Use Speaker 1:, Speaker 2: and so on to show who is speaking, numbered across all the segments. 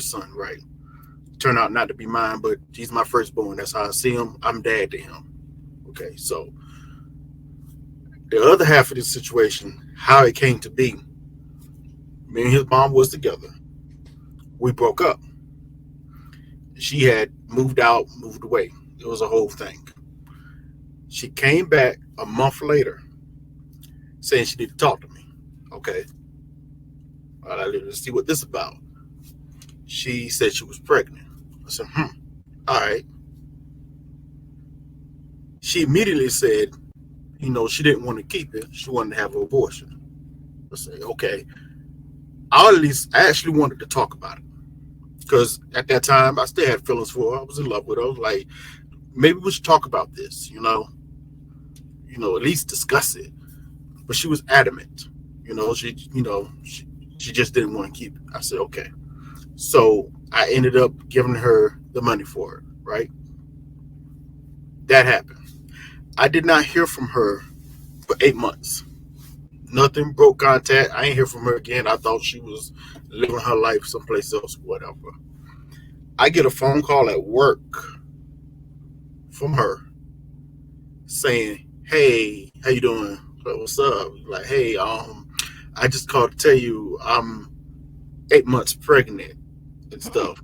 Speaker 1: son, right? Turned out not to be mine, but he's my firstborn. That's how I see him. I'm dad to him. Okay, so the other half of this situation, how it came to be, me and his mom was together. We broke up. She had moved out, moved away. It was a whole thing. She came back a month later saying she needed to talk to me. Okay, all right, let's see what this is about. She said she was pregnant. I said, all right. She immediately said, she didn't want to keep it. She wanted to have an abortion. I said, okay. I actually wanted to talk about it because at that time I still had feelings for her. I was in love with her. I was like, maybe we should talk about this, at least discuss it. But she was adamant. She just didn't want to keep it. I said, okay. So I ended up giving her the money for it, right? That happened. I did not hear from her for 8 months. Nothing, broke contact. I ain't hear from her again. I thought she was living her life someplace else, whatever. I get a phone call at work from her saying, "Hey, how you doing? What's up?" Like, "Hey, I just called to tell you I'm 8 months pregnant and stuff."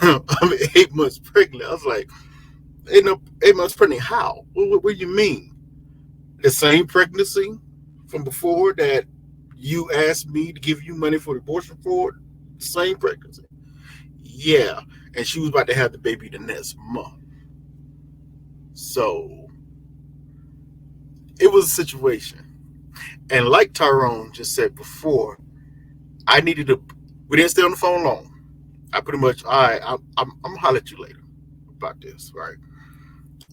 Speaker 1: I'm 8 months pregnant. I was like, 8 months pregnant? How? What do you mean? The same pregnancy from before that you asked me to give you money for the abortion for? The same pregnancy? Yeah. And she was about to have the baby the next month. So it was a situation. And like Tyrone just said before, we didn't stay on the phone long. I pretty much, all right, I'm going to holler at you later about this, right?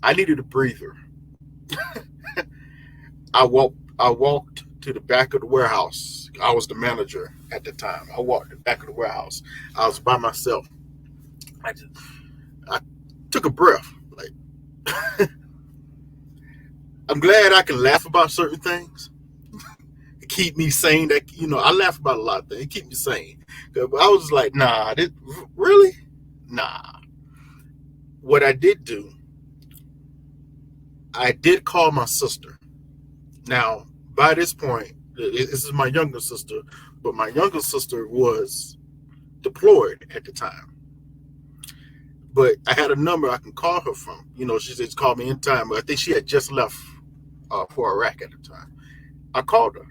Speaker 1: I needed a breather. I walked to the back of the warehouse. I was the manager at the time. I walked to the back of the warehouse. I was by myself. I took a breath. Like, I'm glad I can laugh about certain things. It keep me sane. That I laugh about a lot of things. It keep me sane. I was like, nah, really? Nah. What I did do, I did call my sister. Now, by this point, this is my younger sister, but my younger sister was deployed at the time. But I had a number I can call her from. She said, call me anytime. But I think she had just left for Iraq at the time. I called her.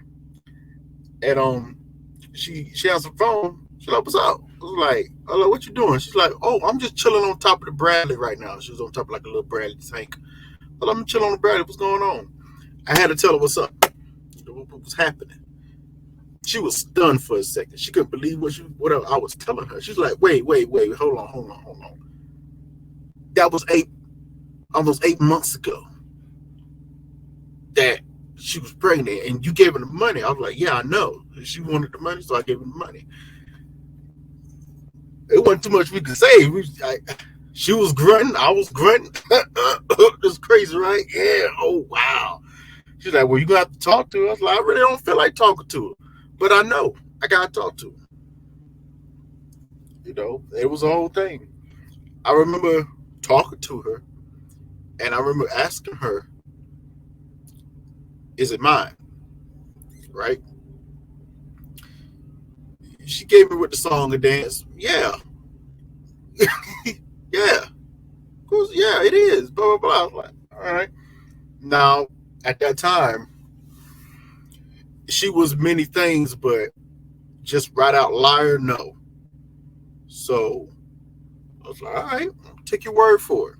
Speaker 1: And she answered the phone. She's like, what's up? I was like, hello, what you doing? She's like, oh, I'm just chilling on top of the Bradley right now. She was on top of like a little Bradley tank. Well, I'm chilling on the Bradley. What's going on? I had to tell her what's up. What was happening. She was stunned for a second. She couldn't believe what I was telling her. She's like, wait, hold on. That was almost 8 months ago that she was pregnant and you gave her the money. I was like, yeah, I know. She wanted the money, so I gave her the money. It wasn't too much we could say. She was grunting, I was grunting. It's crazy, right? Yeah, oh, wow. She's like, well, you're going to have to talk to her. I was like, I really don't feel like talking to her. But I know I got to talk to her. It was a whole thing. I remember talking to her, and I remember asking her, is it mine? Right? She gave me with the song and dance. Yeah. Yeah. Of course, yeah, it is. Blah, blah, blah. I was like, all right. Now, at that time, she was many things, but just right out liar, no. So I was like, all right, I'll take your word for it.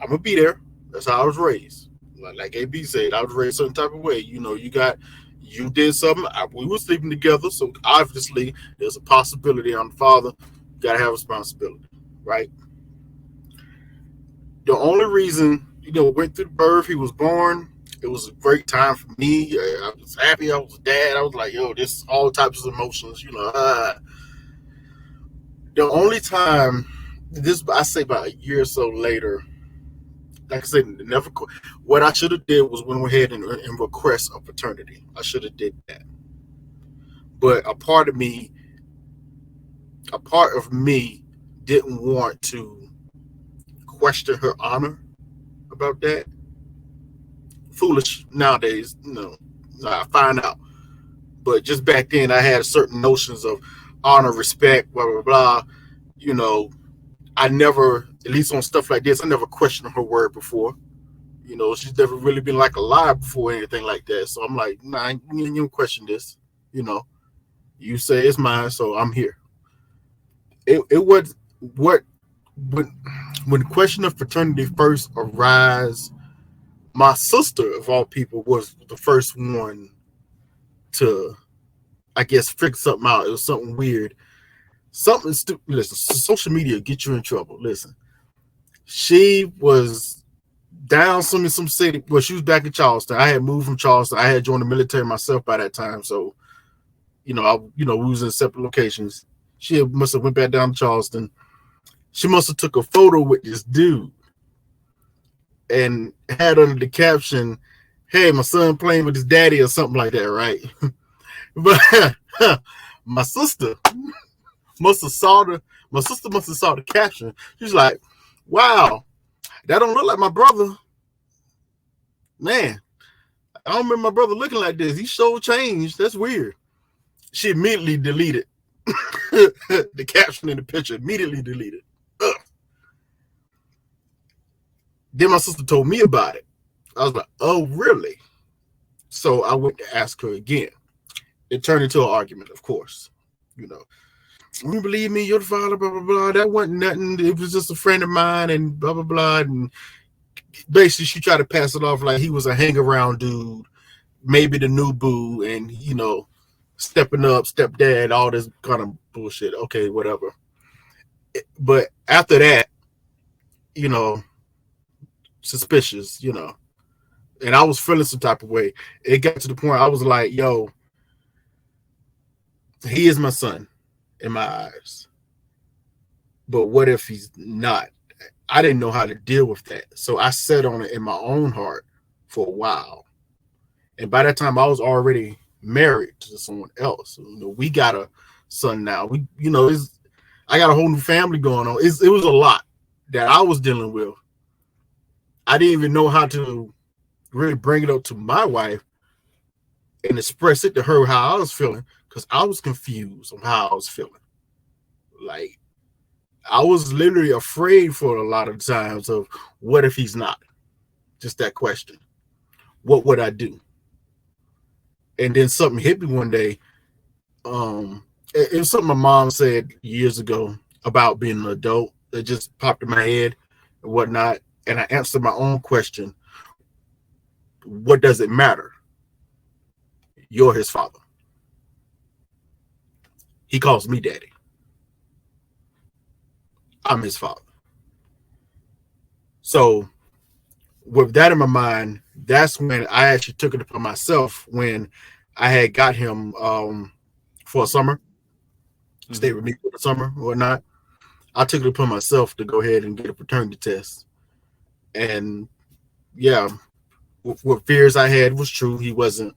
Speaker 1: I'm gonna be there. That's how I was raised. Like AB said, I was raised a certain type of way. You did something. We were sleeping together, so obviously there's a possibility on the father. You gotta have responsibility, right? The only reason, went through the birth, he was born. It was a great time for me. I was happy. I was a dad. I was like, yo, this all types of emotions. The only time, I say about a year or so later, like I said, never. What I should have did was went ahead and request a paternity. I should have did that. but a part of me didn't want to question her honor about that. Foolish nowadays, I find out. But just back then, I had certain notions of honor, respect, blah blah blah. You know, I never, at least on stuff like this, I never questioned her word before. She's never really been like a lie before or anything like that. So I'm like, nah, you don't question this. You say it's mine, so I'm here. It was what when the question of fraternity first arise, my sister of all people was the first one to, I guess, figure something out. It was something weird, something stupid. Listen, social media get you in trouble. Listen, she was down some city. Well, she was back in Charleston. I had moved from Charleston. I had joined the military myself by that time, so we was in separate locations. She must have went back down to Charleston. She must have took a photo with this dude and had under the caption, "Hey, my son playing with his daddy," or something like that, right? But my sister must have saw the caption. She's like, "Wow, that don't look like my brother. Man, I don't remember my brother looking like this. He so changed. That's weird." She immediately deleted the caption in the picture. Immediately deleted. Ugh. Then my sister told me about it. I was like, "Oh, really?" So I went to ask her again. It turned into an argument, of course. You believe me, you're the father, blah, blah, blah. That wasn't nothing. It was just a friend of mine and blah, blah, blah. And basically, she tried to pass it off like he was a hang-around dude, maybe the new boo, and, stepping up, stepdad, all this kind of bullshit. Okay, whatever. But after that, suspicious, and I was feeling some type of way. It got to the point I was like, yo, he is my son in my eyes. But what if he's not? I didn't know how to deal with that. So I sat on it in my own heart for a while. And by that time, I was already married to someone else. We got a son now. I got a whole new family going on. It was a lot that I was dealing with. I didn't even know how to really bring it up to my wife and express it to her how I was feeling, because I was confused on how I was feeling. Like, I was literally afraid for a lot of times of what if he's not? Just that question. What would I do? And then something hit me one day. It was something my mom said years ago about being an adult that just popped in my head and whatnot. And I answered my own question. What does it matter? You're his father. He calls me daddy. I'm his father. So with that in my mind, that's when I actually took it upon myself when I had got him for a summer, stayed with me for the summer or whatnot. I took it upon myself to go ahead and get a paternity test. And yeah, what fears I had was true. He wasn't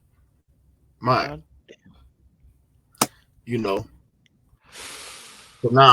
Speaker 1: mine. So now